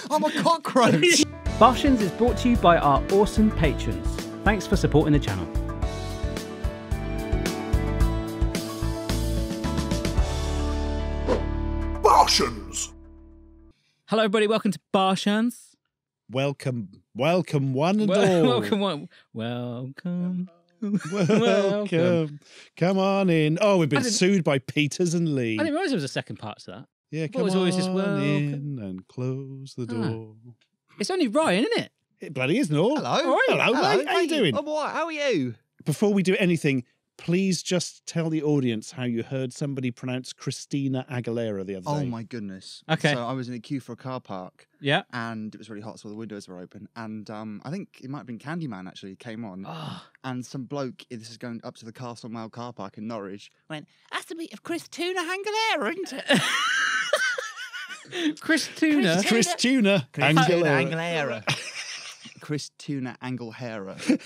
I'm a cockroach. Barshens is brought to you by our awesome patrons. Thanks for supporting the channel. Barshens! Hello, everybody. Welcome to Barshens. Welcome one and all. Welcome. Come on in. Oh, we've been sued by Peters and Lee. I didn't realise there was a second part to that. Yeah, It come was on always just in and close the door. It's only Ryan, isn't it? It bloody isn't all. Hello. Hello, mate. How you doing? I'm all right. How are you? Before we do anything, please just tell the audience how you heard somebody pronounce Christina Aguilera the other day. Oh my goodness. Okay. So I was in a queue for a car park. Yeah. And it was really hot, so all the windows were open. And I think it might have been Candyman actually came on. And some bloke, this is going up to the Castle Mile car park in Norwich, went, "That's a bit of Christina Aguilera, isn't it?" Chris Tuna. Chris Tuna Aguilera. Christina Aguilera.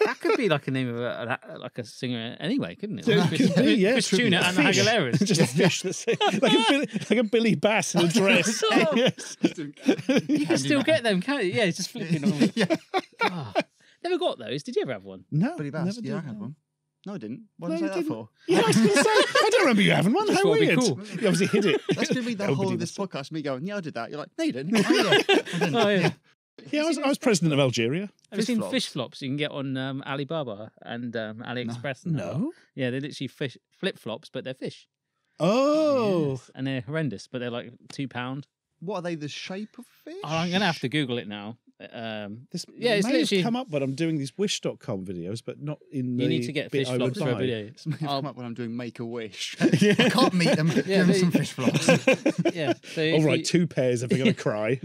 That could be like a name of a singer anyway, couldn't it? Yeah, Like it could be, yeah. Chris Tuna and the Fish. Aguileras. Just a fish that's like a Billy Bass in a dress. Yes. You can still get them, can't you? Yeah, it's just flipping on. Yeah. God. Never got those. Did you ever have one? No, Billy Bass. never Yeah, I did, had no. one. No, I didn't. What No, did I you say that didn't. for? Yeah, I was going to say, I don't remember you having one. Just How thought it'd be weird. cool. You obviously hid it. That's going to be the whole Nobody of this was- podcast, me going, yeah, I did that. You're like, no, you didn't. Oh, yeah. I didn't. Oh, yeah. Yeah, I was president of Algeria. Have you seen flops? fish flops you can get on Alibaba and AliExpress? And that lot? No. Yeah, they're literally fish flip flops, but they're fish. Oh. Yes. And they're horrendous, but they're like £2. What are they, the shape of fish? Oh, I'm going to have to Google it now. This Yeah, it's may literally- have come up when I'm doing these Wish.com videos, but not in the You need to get bit fish I would flops for a buy. video. It's going to come up when I'm doing Make-A-Wish. Yeah. I can't meet them. Give them some fish flops. Yeah. So All if right, you, 2 pairs if they're going to cry.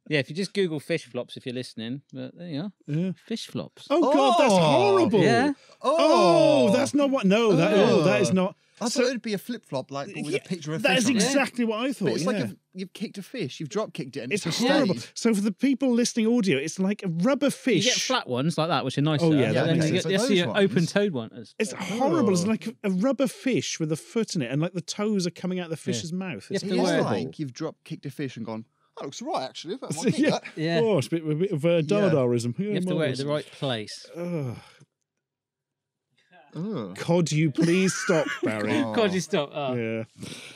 yeah, if you just Google fish flops if you're listening, but there you are. Yeah. Fish flops. Oh, God, that's Oh. horrible. Yeah. Oh, that's not what. No, that is not. I thought it would be a flip-flop, like, but with Yeah, a picture of that fish is on it. exactly what I thought. But it's yeah. like you've kicked a fish, you've drop-kicked it, and It's just horrible. stayed. So for the people listening audio, it's like a rubber You fish. get flat ones like that, which are nicer. Oh, yeah, that then makes you sense. get Like the those ones. open-toed one. It's horrible. It's like a rubber fish with a foot in it, and like the toes are coming out of the fish's mouth. It's have to It's wear it. horrible. like you've drop-kicked a fish and gone, that looks right, actually. I So, might keep yeah. that. Yeah. Oh, it's a bit of Dadarism. You have to wear it in the right place. Oh, Ugh. could you please stop, Barry? Oh. God, you stop. Oh. Yeah.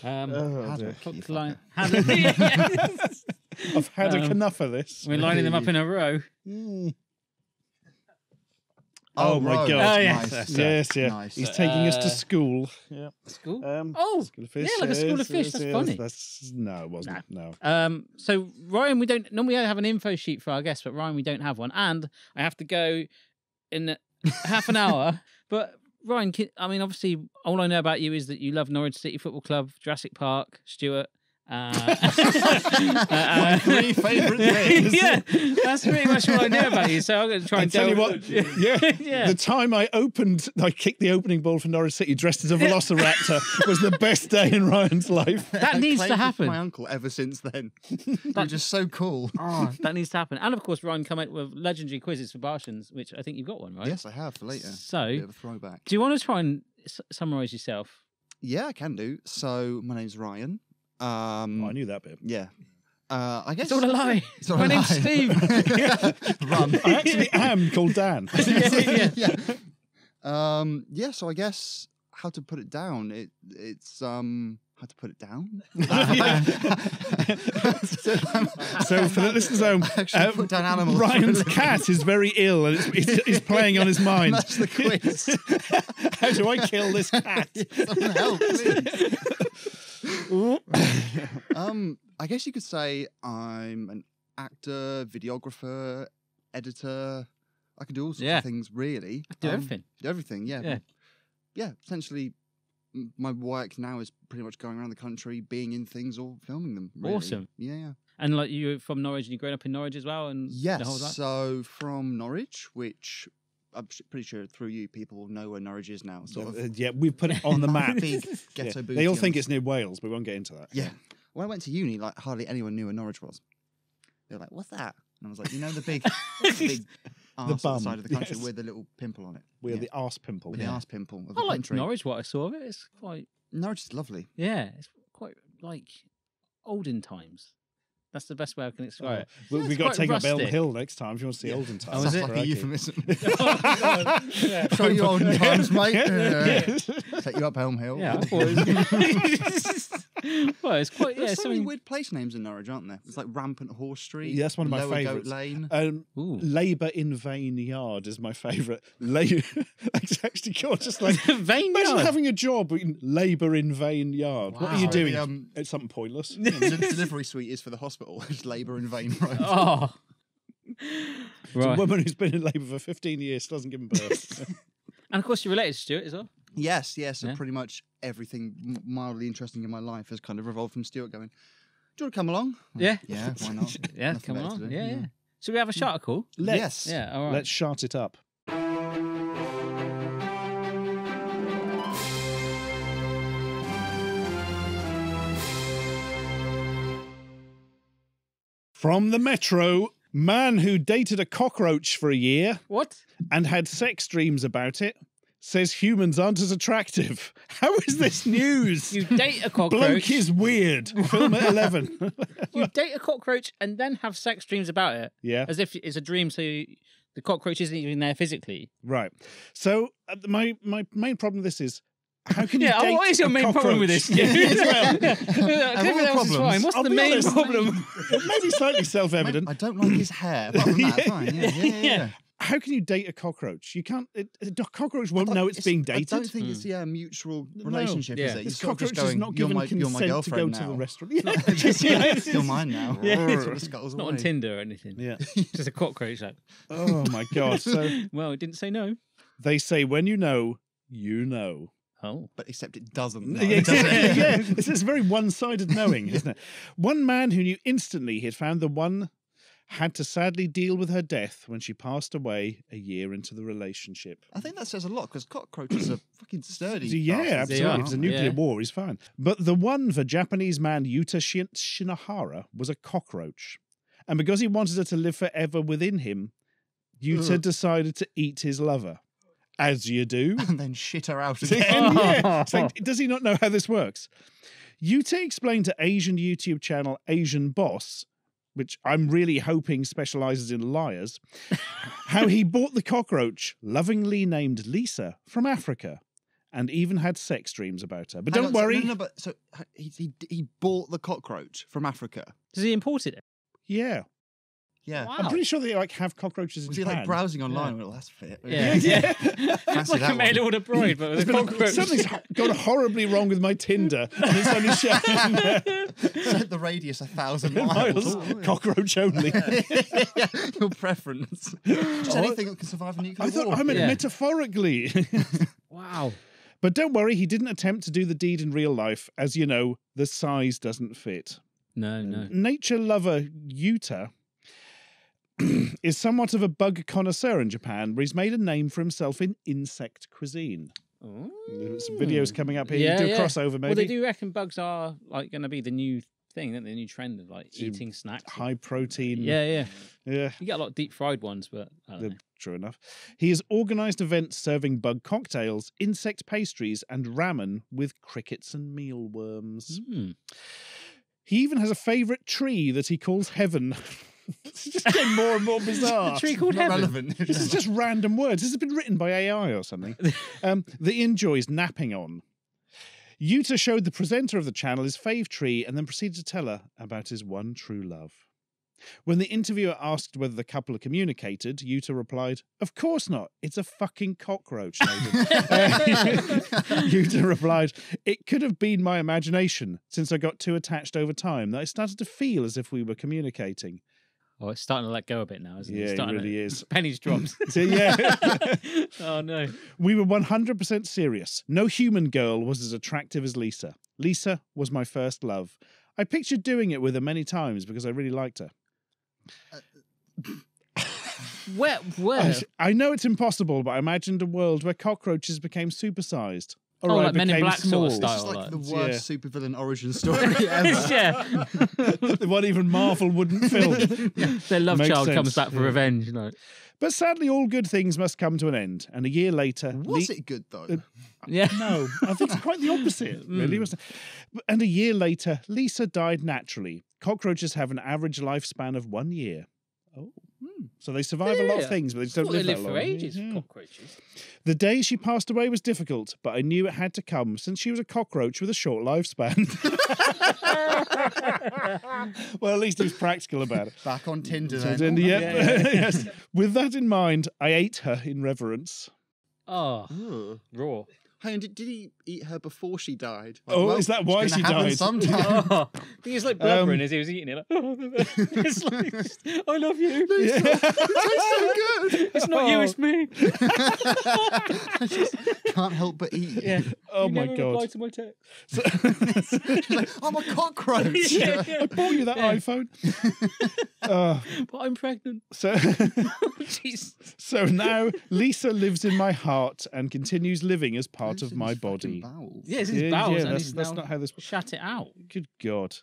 How do I hook, keep line. that? I've had Um, enough of this. We're lining them up in a row. Mm. Oh, my right. God. Oh, yeah. Nice. Yes, yeah. Nice. He's taking us to Uh, school. Yeah. School? Um, Oh, School of Fish. yeah, like a School of Fish. That's funny. No, it wasn't. No. So Ryan, we don't normally have an info sheet for our guests, but Ryan, we don't have one, and I have to go in half an hour. But Ryan, I mean, obviously, all I know about you is that you love Norwich City Football Club, Jurassic Park, Stuart. My 3 favourite things. Yeah, that's pretty much what I know about you. So I'm going to try and Tell you what, yeah, Yeah. the time I kicked the opening ball for Norwich City dressed as a velociraptor was the best day in Ryan's life. That I've needs to claimed it for happen. my uncle ever since then. You're just so cool. Oh, that needs to happen. And of course, Ryan come out with legendary quizzes for Barshens, which I think you've got one, right? Yes, I have for later. So, Bit of a throwback. do you want to try and summarise yourself? Yeah, I can do. So my name's Ryan. I knew that bit. Yeah. I guess It's all a lie. It's all My a name's lie. Steve. Run. I actually am called Dan. Yeah. Yeah. So I guess how to put it down. It's how to put it down. So for the listeners at home, Actually put down animals. Ryan's cat is very ill and it's playing on his mind. That's the quiz. How do I kill this cat? Someone help, please. I guess you could say I'm an actor, videographer, editor. I can do all sorts Yeah. of things, really. Do everything. Do everything, yeah. Yeah. Yeah, essentially, my work now is pretty much going around the country, being in things or filming them. Really. Awesome. Yeah. And like you're from Norwich and you grown up in Norwich as well? And Yes. the whole life? So from Norwich, which I'm pretty sure through you people know where Norwich is now. Sort of Yeah, we've put it on the map. big Yeah. ghetto booty. They all on think the- it's near Wales, but we won't get into that. Yeah. When I went to uni, like hardly anyone knew where Norwich was. They were like, "What's that?" And I was like, "You know the big, arse on bum, the side of the country yes. with the little pimple on it. We're Yeah. the arse pimple. With the arse pimple of the I like country. Norwich, what I saw of it. It's quite, Norwich is lovely. yeah, it's quite like olden times. That's the best way I can describe it. Well, It's we got to quite take up Elm rustic. Hill next time if you want to see olden times. Oh, is it? Like a Crikey. euphemism. Yeah. Show you olden times, mate. Yeah. Take you up Elm Hill. Yeah, I thought it was... Well, it's quite... There's Yeah, so many something... weird place names in Norwich, aren't there? It's like Rampant Horse Street. Yeah, that's one of my Lower favourites. Goat Lane. Ooh. Labour in Vain Yard is my favourite. It's actually called just like Vain imagine yard. having a job in Labour in Vain Yard. What are you Wow. doing? It's something pointless. Yeah, the delivery suite is for the hospital. It's Labour in Vain Road. Oh. It's a Right. woman who's been in labour for 15 years, still hasn't given birth. And of course, you're related to Stuart as well. Yes. So Yeah. pretty much everything mildly interesting in my life has kind of revolved from Stuart going, do you want to come along? Yeah. Yeah, why not? Yeah, Nothing come better to on. do. Yeah. So we have a shark call? Yes. Yeah, all right. Let's shart it up. From the Metro, man who dated a cockroach for a year What? and had sex dreams about it says humans aren't as attractive. How is this news? You date a Bloke cockroach. is weird. Film at 11. You date a cockroach and then have sex dreams about it. Yeah. As if it's a dream, so the cockroach isn't even there physically. Right. So my main problem with this is how can you Yeah, date what is your a main problem with cockroach? this? Yeah, well, Everything else is problems? fine. What's I'll the be main honest. problem? it may be slightly self-evident. I don't like his hair. Apart from that, fine. Yeah. How can you date a cockroach? You can't. A cockroach won't know it's being dated. I don't think it's a mutual relationship, Yeah. is it? This You're sort of cockroach just is going, not you're given my consent to go girlfriend to the now. restaurant. You're mine now. Yeah. Sort of scuttles Not away. on Tinder or anything. Yeah. Just a cockroach. Like, Oh my god. So well, it didn't say no. they say when you know, you know. Oh. But except it doesn't. know, Yeah, does it? yeah. It's this very one-sided knowing, isn't it? One man who knew instantly he had found the one had to sadly deal with her death when she passed away a year into the relationship. I think that says a lot because cockroaches are fucking sturdy. Yeah, bastards. absolutely. are, If it's a nuclear yeah. war, he's fine. But the one for Japanese man Yuta Shinohara was a cockroach. And because he wanted her to live forever within him, Yuta Ugh. decided to eat his lover. As you do. And then shit her out again. And yeah, it's like, does he not know how this works? Yuta explained to Asian YouTube channel Asian Boss, which I'm really hoping specializes in liars, how he bought the cockroach, lovingly named Lisa, from Africa, and even had sex dreams about her. But Hang don't on, worry. No, but so he bought the cockroach from Africa. Does he import it? Yeah. Yeah. Wow. I'm pretty sure they like have cockroaches in Was he Japan. like browsing online? Well, that's fit. Yeah. Yeah. It's like that a mail one. order bride, but with a cockroach. Something's gone horribly wrong with my Tinder, and it's only showing Set the radius 1,000 miles. miles. Cockroach only. Your preference. Just anything that can survive a nuclear I thought war. I meant Yeah. metaphorically. Wow. But don't worry, he didn't attempt to do the deed in real life. As you know, the size doesn't fit. No. Nature lover Yuta is somewhat of a bug connoisseur in Japan, where he's made a name for himself in insect cuisine. There's some videos coming up here. Yeah, you do a yeah. crossover, maybe. Well, they do reckon bugs are like going to be the new thing, aren't they? The new trend of like So eating snacks. High protein. Yeah. Yeah. You get a lot of deep fried ones, but I don't know. True enough. He has organised events serving bug cocktails, insect pastries, and ramen with crickets and mealworms. Hmm. He even has a favourite tree that he calls Heaven. It's just getting more and more bizarre. A tree called Not Heaven. relevant. This is just random words. This has been written by AI or something. That he enjoys napping on. Yuta showed the presenter of the channel his fave tree and then proceeded to tell her about his one true love. When the interviewer asked whether the couple had communicated, Yuta replied, "Of course not. It's a fucking cockroach, Nathan." Yuta replied, "It could have been my imagination, since I got too attached over time that I started to feel as if we were communicating." Oh, it's starting to let go a bit now, isn't it? Yeah, It's it starting really to... is. Pennies drops. So, yeah. Oh, no. We were 100% serious. No human girl was as attractive as Lisa. Lisa was my first love. I pictured doing it with her many times because I really liked her. Where? I know it's impossible, but I imagined a world where cockroaches became supersized. All Oh, right, like Men in became Black sort of small. style. It's like like- the Yeah. worst supervillain origin story ever. yeah. The one even Marvel wouldn't film. Their love Makes child sense, comes back for yeah. revenge. You know. But sadly, all good things must come to an end. And a year later... Was it good though? Yeah. No, I think it's quite the opposite, really. Wasn't it? And a year later, Lisa died naturally. Cockroaches have an average lifespan of 1 year. Oh. So they survive a lot of Yeah. things, but they just I don't thought they live that live for long. ages. Yeah. Cockroaches. The day she passed away was difficult, but I knew it had to come since she was a cockroach with a short lifespan. Well, at least he was practical about it. Back on Tinder So then. then, yes. With that in mind, I ate her in reverence. Oh, Ugh. raw. Hey, and did he eat her before she died? Oh, is that why it's she gonna happen died? Sometime. Oh, I think it's like blubbering as he was eating it. Like, it's like, I love you. It tastes so good. It's not you, it's me. I just can't help but eat. Yeah. Oh You my never God. replied to my text. She's like, I'm a cockroach. Yeah, I bought you that Yeah. iPhone. But I'm pregnant. So, Jeez. so now Lisa lives in my heart and continues living as part Those of are my his fucking body. bowels. Yeah, it's his Yeah, bowels. yeah, and that's- he's that's now not how this- Shut it out. Good God.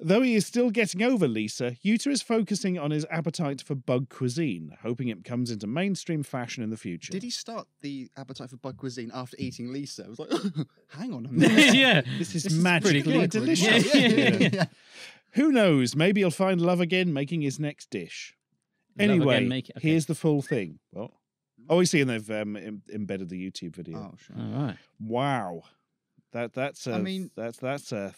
Though he is still getting over Lisa, Yuta is focusing on his appetite for bug cuisine, hoping it comes into mainstream fashion in the future. Did he start the appetite for bug cuisine after eating Lisa? I was like, hang on a minute. Yeah. This is This is magically pretty good. delicious. Yeah. Who knows? Maybe he'll find love again making his next dish. Love Anyway, again, make it- okay. here's the full thing. Well, oh, I see, and they've embedded the YouTube video. Oh, sure. All right. Wow, that's a, I mean- that's Yeah.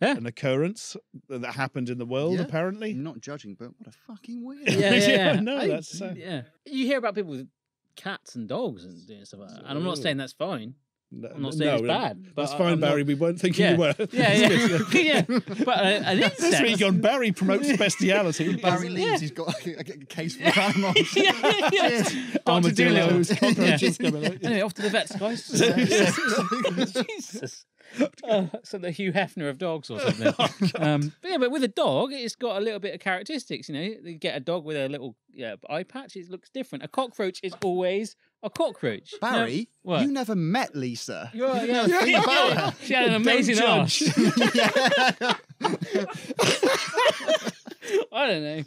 an occurrence that happened in the world. Yeah. Apparently, Not judging, but what a fucking weird. Yeah, yeah, Yeah, yeah. no, I- that's, yeah. You hear about people with cats and dogs and doing stuff like that. And I'm not saying that's fine. I'm not saying it's bad. But That's fine, I'm not- Barry. We weren't thinking Yeah. you were. Yeah, yeah. Yeah. But an That's where you insect. gone. Barry promotes bestiality. Barry leaves, he's got a case full of animals. Yeah, yeah. Cheers. Armadillos, Doolittle. cockroaches coming out. Anyway, off to the vets, guys. Jesus. So the Hugh Hefner of dogs or something. But yeah, but with a dog, it's got a little bit of characteristics. You know, you get a dog with a little eye patch. It looks different. A cockroach is always a cockroach. Barry, No, what? you never met Lisa. You're, You know a thing about her. She had an amazing judge. arse. I don't know.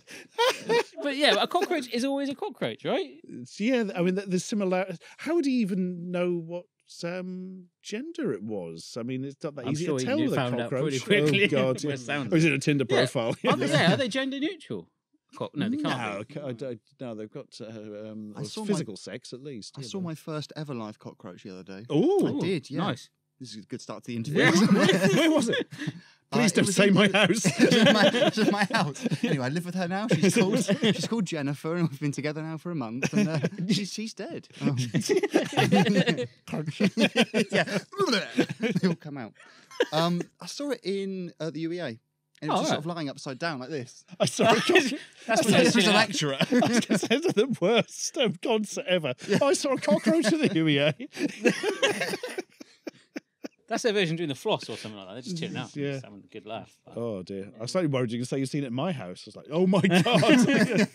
But yeah, a cockroach is always a cockroach, right? Yeah, I mean, there's similar. How would he even know what gender it was? I mean, it's not that I'm easy sure to he tell knew- with a found out cockroach. pretty quickly. Oh God! By Yeah. sound. Or is it a Tinder Yeah. profile? Are they gender neutral? No, they can't. No, be. no, they've got I saw my- physical sex at least. I saw my first ever live cockroach the other day. Oh, I did, yeah. Nice. This is a good start to the interview. Yeah. Where was it? Please It don't was say in- my house. It's in my house. Anyway, I live with her now. She's called Jennifer, and we've been together now for a month. And she's dead. Oh. Yeah, they all come out. I saw it in the UEA. And it was just sort of lying upside down like this. I saw it. That's This what was a lecturer. I was going to say it's the worst concert ever. I saw a cockroach at the UEA. That's their version doing the floss or something like that. They're just chilling out. Yeah. Just having a good laugh. Oh dear. I was slightly worried you were going to say you've seen it in my house. I was like, oh my God.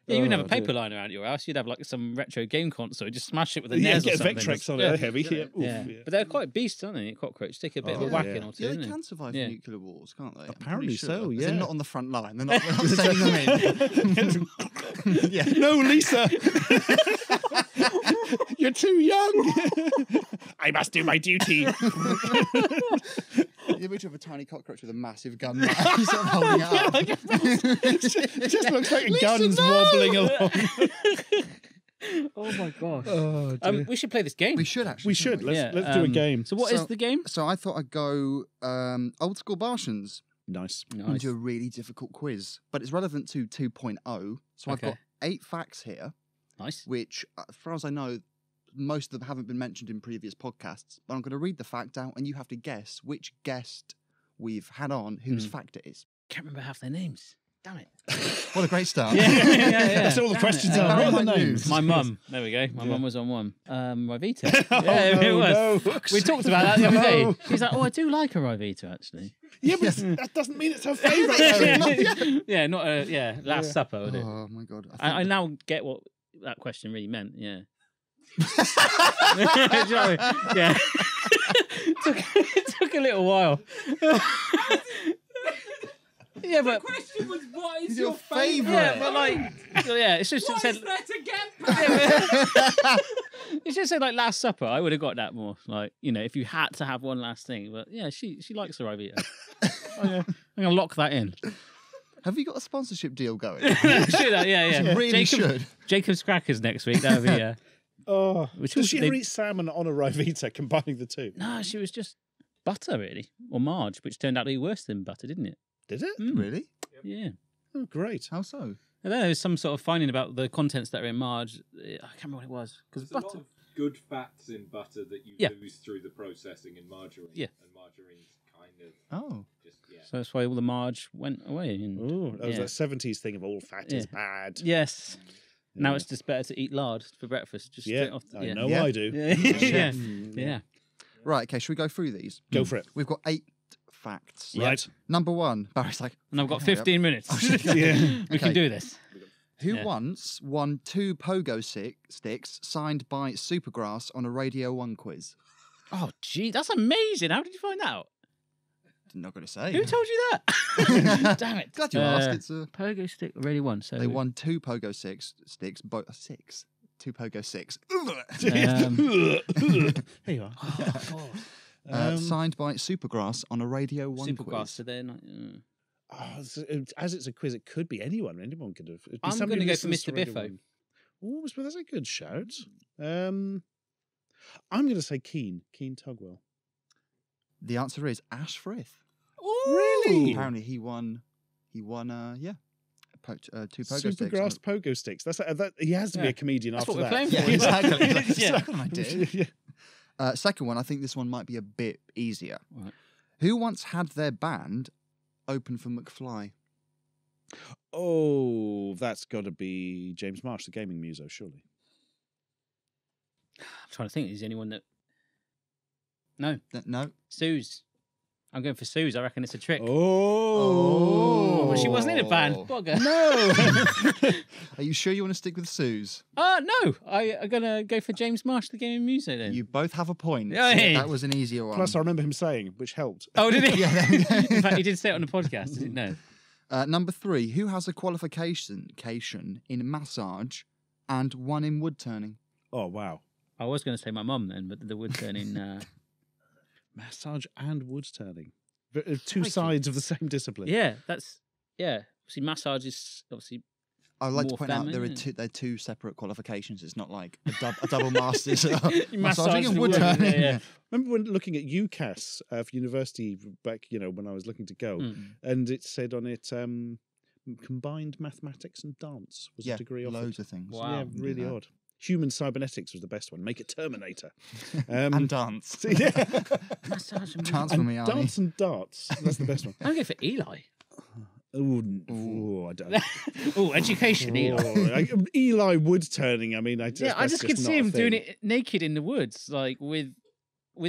Yeah, you wouldn't have a Oh, paper dear. line around your house. You'd have like some retro game console. Just smash it with a Yeah, NES get or something. Vectrex on it. Yeah. They're heavy. Yeah. Oof, Yeah. yeah. But they're quite beasts, aren't they? Cockroach. Take a bit of a Oh, whacking yeah. or two, Yeah, isn't they it? can survive Yeah. nuclear wars, can't they? I'm pretty Apparently sure. so, As in yeah. not on the front line. We're not sending them in. Yeah. No, Lisa. You're too young. I must do my duty. You image of a tiny cockroach with a massive gun. Sort of holding it up. It just looks like a gun's wobbling along. Oh my gosh. Oh, dear. We should play this game. We should actually. We shouldn't should. we? Let's do a game. So what is So- the game? So I thought I'd go old school Barshens Nice. and do a really difficult quiz, but it's relevant to 2.0. So I've Okay. got 8 facts here, Nice. which, as far as I know, most of them haven't been mentioned in previous podcasts. But I'm going to read the fact out, and you have to guess which guest we've had on whose fact it is. Can't remember half their names. Damn it. What a great start! Yeah. That's all the Damn questions it. are. What are the Might names? lose. My mum. There we go. My mum was on one. Rivita. Oh, Yeah, it no, was. no. We talked about that the other day. No. She's like, oh, I do like a Rivita, actually. Yeah, but that doesn't mean it's her favourite. Yeah, not a Last Supper, would it? Oh my god! I now get what that question really meant. Yeah. Do you know what I mean? Yeah. it took a little while. Yeah, but The question was, what is Your your favourite? favourite? yeah, but like, yeah, it's just What said. is there to get? It's just said like Last Supper. I would have got that more. Like, you know, if you had to have one last thing. But yeah, she likes the Rivita. I'm gonna lock that in. Have you got a sponsorship deal going? Should I? Yeah. You really should. Jacob's Crackers next week. That would be Oh, Which does was- she they- ever eat salmon on a Rivita, combining the two? No, she was just butter really, or marge, which turned out to be worse than butter, didn't it? Did it? Mm. Really? Yeah. Oh, great. How so? And then there was some sort of finding about the contents that are in marge. I can't remember what it was because There's a butter. lot of good fats in butter that you Yeah. lose through the processing in margarine. Yeah. And margarine's kind of Oh. just, yeah. So that's why all the marge went away. And, Oh, that was yeah. that 70s thing of all fat is bad. Yes. Now Yeah. it's just better to eat lard for breakfast. Just Yeah, straight off. I Yeah. know Yeah. I do. Yeah. yeah. Mm, Yeah. Right, okay, should we go through these? Go for it. We've got 8 facts. Right. Number 1, Barry's like, And I've got hurry up. 15 minutes. Yeah. We can Okay. do this. Who Yeah. once won 2 pogo sticks signed by Supergrass on a Radio 1 quiz? Oh, gee, that's amazing. How did you find that out? Not going to say. Who told you that? Damn it. Glad you asked. It's Pogo stick already won. So They won 2 pogo sticks, 6. 2 pogo 6. Here you are. Oh, God. Signed by Supergrass on a Radio 1 Supergrass. quiz. So they're not. As it's a quiz, it could be anyone. Anyone could have. It'd be I'm somebody gonna who go for listens to Mr. Radio Biffo. 1. Oh, that's a good shout. I'm going to say Keen Tugwell. The answer is Ash Frith. Really? Apparently he won, two pogo sticks. Supergrass pogo sticks. That he has to be Yeah. a comedian That's after what we're that. playing for. Yeah, exactly. That's Yeah. exactly what I did. Yeah. Second one, I think this one might be a bit easier. Right. Who once had their band open for McFly? Oh, that's got to be James Marsh, the gaming muso, surely. I'm trying to think. Is anyone that? No, No? Suze. I'm going for Suze. I reckon it's a trick. Oh. Well, she wasn't in a band. Oh. Bugger. No. Are you sure you want to stick with Suze? No. I'm going to go for James Marsh, the gaming muso then. You both have a point. Yeah, hey. That was an easier one. Plus, I remember him saying, which helped. Oh, did he? Yeah, there we go. In fact, he did say it on the podcast. Didn't know. Number 3, who has a qualification in massage and 1 in wood turning? Oh, wow. I was going to say my mum then, but the wood turning. Massage and wood turning. Two Crikey. sides of the same discipline. Yeah, that's See, massage is obviously. I'd like to More point out feminine. they're 2 separate qualifications. It's not like a double master's. Massage Massaging and the wood wood, turning. yeah. Remember when looking at UCAS for university back, when I was looking to go, and it said on it, combined mathematics and dance was Yeah, a degree offered. loads of things. Wow. Yeah, really odd. Human cybernetics was the best one. Make it Terminator. And dance. yeah. Massage and Chance for me, Arnie. Dance and darts. That's the best one. I'm going for Eli. I don't. Oh, education, Eli. Eli wood turning. I mean, I just could see him doing it naked in the woods, like with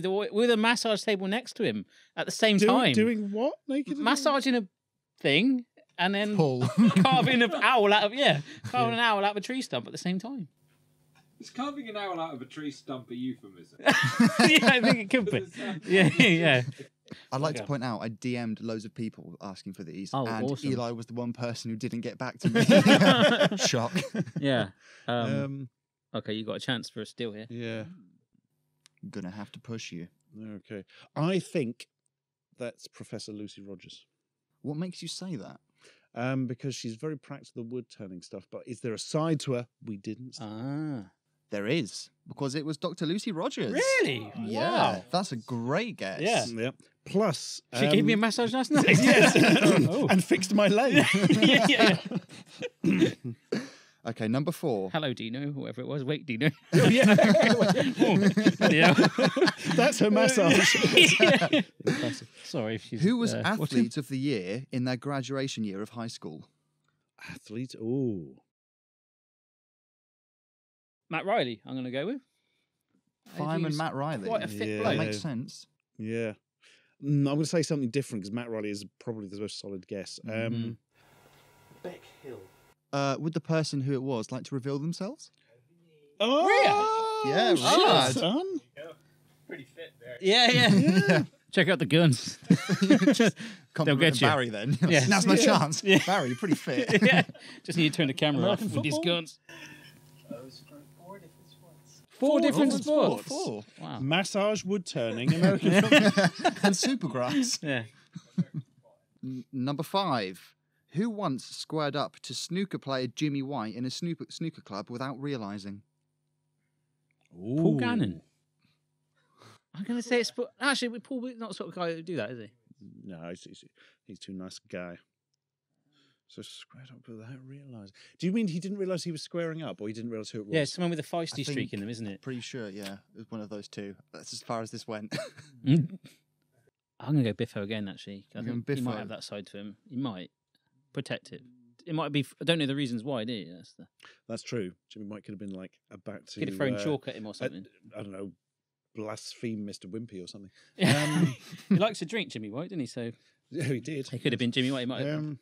a massage table next to him at the same time. Doing what? Naked? Massaging a thing and then Pull. carving an owl out of an owl out of a tree stump at the same time. Is carving an owl out of a tree stump a euphemism? Yeah, I think it could be. Yeah. I'd like to point out I DM'd loads of people asking for these, Oh, and awesome. Eli was the one person who didn't get back to me. Shock. Yeah. Okay, you got a chance for a steal here. Yeah. I'm gonna have to push you. Okay. I think that's Professor Lucy Rogers. What makes you say that? Because she's very practical wood turning stuff, but is there a side to her we didn't see? There is, because it was Dr. Lucy Rogers. Really? Yeah, Wow. that's a great guess. Yeah. Yeah. Plus, She gave me a massage last night. yes, Oh. and fixed my leg. yeah. Okay, number 4. Hello, Dino, whoever it was. Wait, Dino. yeah. Yeah. That's her massage. Sorry if she's. Who was watching. Athlete of the Year in their graduation year of high school? Athlete. Oh. Matt Riley, I'm going to go with. Fireman Matt Riley. Quite a fit Yeah. That bloke. makes sense. Yeah. I'm going to say something different because Matt Riley is probably the most solid guess. Mhm. Beck Hill. Would the person who it was like to reveal themselves? Oh, Yeah, shit, right. son. Pretty fit there. Yeah. Check out the guns. Compliment get you. Barry then. Yeah. Now's my Yeah. chance. Yeah. Barry, you're pretty fit. Yeah. Just need to turn the camera American off with these football? guns. Those for 4 different sports. Four different different sports. sports. Wow. Massage, wood turning, American football. And supergrass. Yeah. Number 5. Who once squared up to snooker player Jimmy White in a snooker club without realising? Paul Gannon. I'm going to say it's... Actually, Paul's not the sort of guy who do that, is he? No, he's too nice a guy. So squared up without realising. Do you mean he didn't realise he was squaring up, or he didn't realise who it was? Yeah, someone with a feisty I streak think- in them, isn't it? Pretty sure, yeah. It was one of those two. That's as far as this went. I'm going to go Biffo again, actually. I You're think going he might Biffo? have that side to him. He might. Protect it. It might be... I don't know the reasons why, do you? That's true. Jimmy White could have been like about to. Could have thrown chalk at him or something. I don't know, blaspheme Mr. Wimpy or something. He likes to drink, Jimmy White, didn't he? So Yeah, he did. he could have been Jimmy White. He might have.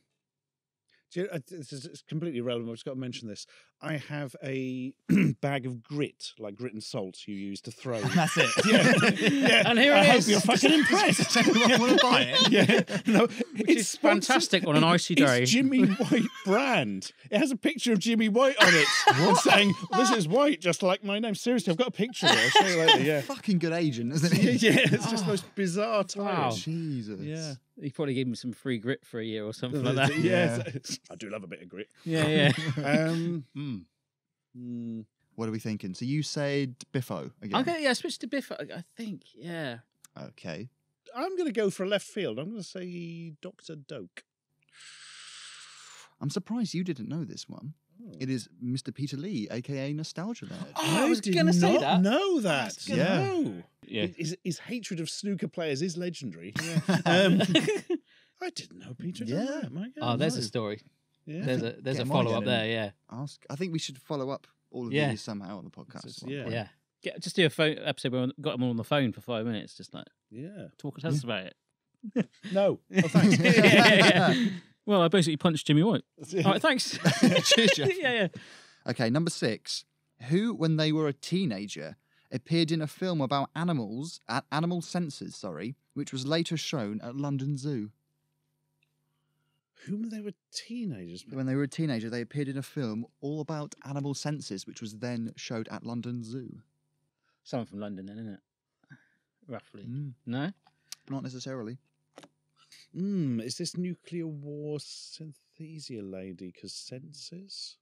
This is it's completely irrelevant. I've just got to mention this. I have a bag of grit, like grit and salt, you use to throw. That's it. Yeah, And here I it hope is. you're fucking impressed. Does anyone want to buy it? Yeah, no, It's fantastic on an icy day. It's Jimmy White brand. It has a picture of Jimmy White on it, and saying, "This is White, just like my name." Seriously, I've got a picture of it. I'll show you later. Yeah, Fucking good agent, isn't he? yeah, it's just the most bizarre time. Wow. Jesus. Yeah. He probably gave him some free grit for a year or something like that. Yeah, I do love a bit of grit. Yeah. What are we thinking? So you said Biffo again. I'm gonna switch to Biffo. I think. Yeah. Okay. I'm going to go for a left field. I'm going to say Dr. Doak. I'm surprised you didn't know this one. It is Mr. Peter Lee, aka Nostalgia Nerd. Oh, I was did gonna say not that. know that. Yeah. No. Yeah. His hatred of snooker players is legendary. I didn't know Peter. Yeah. Yeah. My God. Oh, there's no. a story. Yeah. There's Get a him on follow up again there. Yeah. I think we should follow up all of Yeah. these somehow on the podcast. This is- at one yeah. point. Yeah. Just do a phone episode where we got him on the phone for 5 minutes. Just like Yeah. tell us about it. No. Oh, thanks. Yeah. Well, I basically punched Jimmy White. All right, thanks. Cheers, Jeff. yeah. Okay, number 6. Who, when they were a teenager, appeared in a film about animal senses, which was later shown at London Zoo. Whom they were teenagers. When they were a teenager, they appeared in a film all about animal senses, which was then showed at London Zoo. Someone from London, then, isn't it? Roughly. Mm, No. not necessarily. Is this nuclear war synthesia lady? Because senses?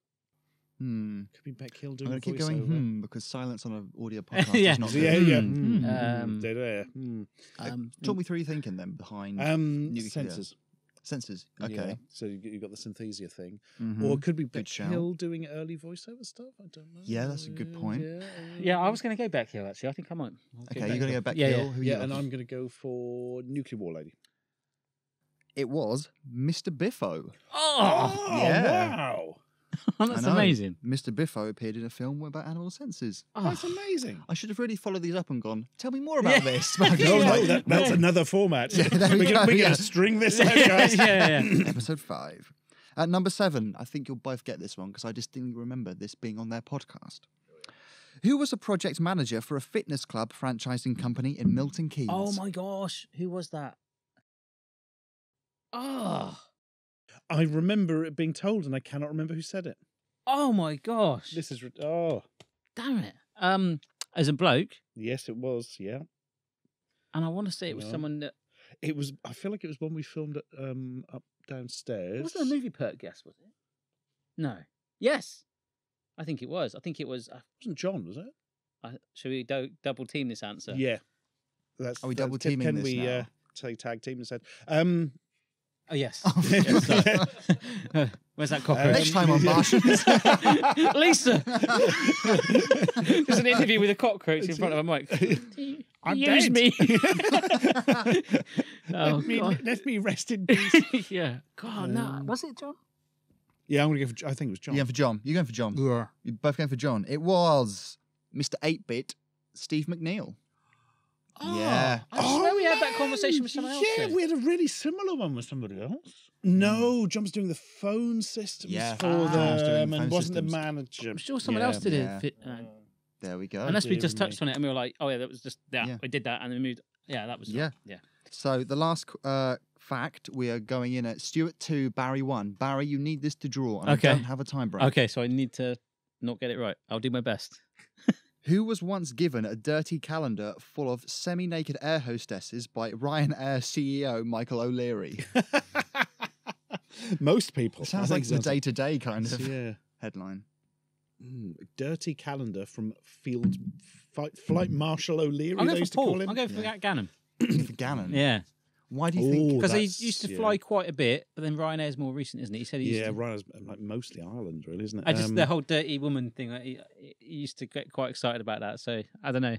Could be Beck Hill I'm doing going to keep voiceover. going, because silence on an audio podcast Yeah. is not Yeah, good. yeah. Talk me through your thinking then behind nuclear. Senses. Senses. Yeah. Okay. So you got the synthesia thing. Mhm. Or it could be Beck shout. Hill doing early voiceover stuff. I don't know. Yeah, that's a good point. Yeah, I was going to go back here, actually. I think I might. Okay, you're going to go back Yeah, Hill. yeah. Who you Yeah, got? and I'm going to go for nuclear war lady. It was Mr. Biffo. Oh, yeah. Wow. that's I know. amazing. Mr. Biffo appeared in a film about animal senses. That's amazing. I should have really followed these up and gone, tell me more about this. But I just No, like, no, that's another format. Yeah, there we we're go, going yeah. to string this out, guys. yeah. Episode 5. At number 7, I think you'll both get this one because I distinctly remember this being on their podcast. Who was a project manager for a fitness club franchising company in Milton Keynes? Oh my gosh, who was that? Oh, I remember it being told, and I cannot remember who said it. oh my gosh. This is Damn it. As a bloke, yes, it was. Yeah, and I want to say it was Yeah. someone that it was. I feel like it was one we filmed at, up downstairs. it wasn't a movie perk guest, was it? No. Yes. I think it was. It was. It wasn't John, was it? Should we double team this answer? Yeah, that's. Are we double teaming Can this we now? say tag team instead? Oh yes. Oh, Where's that cockroach? Next time on Barshens. Lisa. There's an interview with a cockroach in front of a mic. I'm Use dead. me. Oh, God. let me rest in peace. Yeah. God, no. Was it John? Yeah, I'm gonna go. I think it was John. You're going for John. You're going for John. Yeah. You're both going for John. It was Mr. 8-Bit, Steve McNeil. Yeah. I swear we had that conversation with someone else. Yeah, then. we had a really similar one with somebody else. No, John was doing the phone systems Yeah. for John was doing them phone and wasn't systems. the manager. I'm sure someone Yeah. else did Yeah. it. There we go. Unless we dear just me. touched on it and we were like, oh yeah, that was just that. Yeah. We did that and then we moved. Yeah, that was Yeah. yeah. So the last fact, we are going in at Stuart 2, Barry 1. Barry, you need this to draw, and Okay. I don't have a time break. Okay, so I need to not get it right. I'll do my best. Who was once given a dirty calendar full of semi-naked air hostesses by Ryanair CEO Michael O'Leary? Most people. Sounds I like think the sounds day-to-day kind of Yeah. headline. Dirty calendar from Flight Marshal O'Leary. I'll they go used for to call Paul. him. I'll go for Gannon. For Gannon. Yeah. Why do you think? Oh, Because he that's- used to yeah. fly quite a bit, but then Ryanair's more recent, isn't he? He said he used Yeah, to... Ryan's like mostly Ireland, really, isn't it? I just the whole dirty woman thing. Like, he used to get quite excited about that. So I don't know.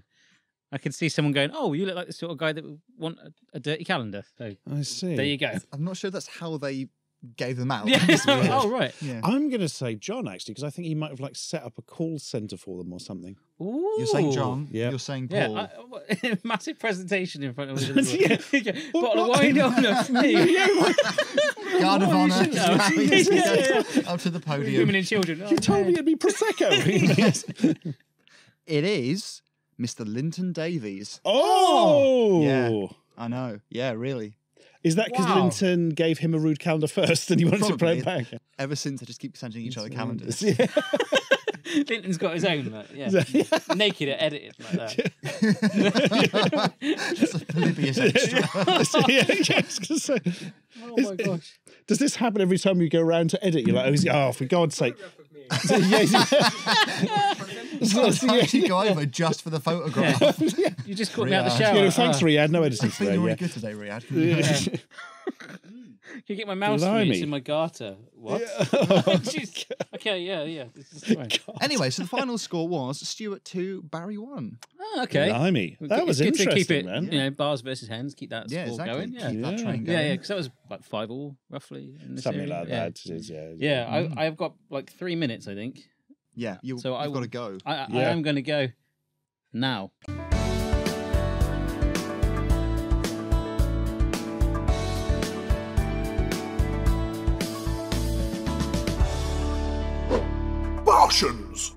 I can see someone going, "Oh, you look like the sort of guy that would want a dirty calendar." So I see. there you go. I'm not sure that's how they gave them out. Yeah. It's weird. Oh right. Yeah. I'm going to say John, actually, because I think he might have like set up a call centre for them or something. Ooh. You're saying John. Yeah. You're saying Yeah, Paul. massive presentation in front of Yeah. Bottle of wine on me. Guard of honour. Yeah. Up to the Women podium. and children. You told me it'd be Prosecco. Yes. It is Mr. Linton Davies. Oh! Yeah. I know. Yeah, really. Is that because Wow. Linton gave him a rude calendar first and he wanted to play it Probably. back? Ever since, I just keep sending each other calendars. Yeah. Linton's got his own. Like, yeah. Naked edited like that. Just a Polybius extra. Yeah, I was gonna say, Oh my gosh. does this happen every time you go around to edit? You're like, oh, for God's sake. Sometimes you go over just for the photograph. You just caught me out the Riyadh. shower. Yeah, thanks, Riyadh. No editing I think today. you're Yeah. really good today, Riyadh. Yeah. Can you get my mouse Blimey. roots in my garter? What? Jeez. Okay, yeah. This is fine. Anyway, so the final score was Stuart 2, Barry 1. Oh, okay. Blimey. That was It's good to keep interesting, it, man. you know, bars versus hens. Keep that Yeah, score exactly. going. Yeah, Keep that Yeah. train yeah, going. because that was like 5-5 roughly. In this Something area. like yeah. that. It is, yeah. Yeah, I've got like 3 minutes, I think. Yeah, you've So I got will- to go. I Yeah. am going to go now. Barshens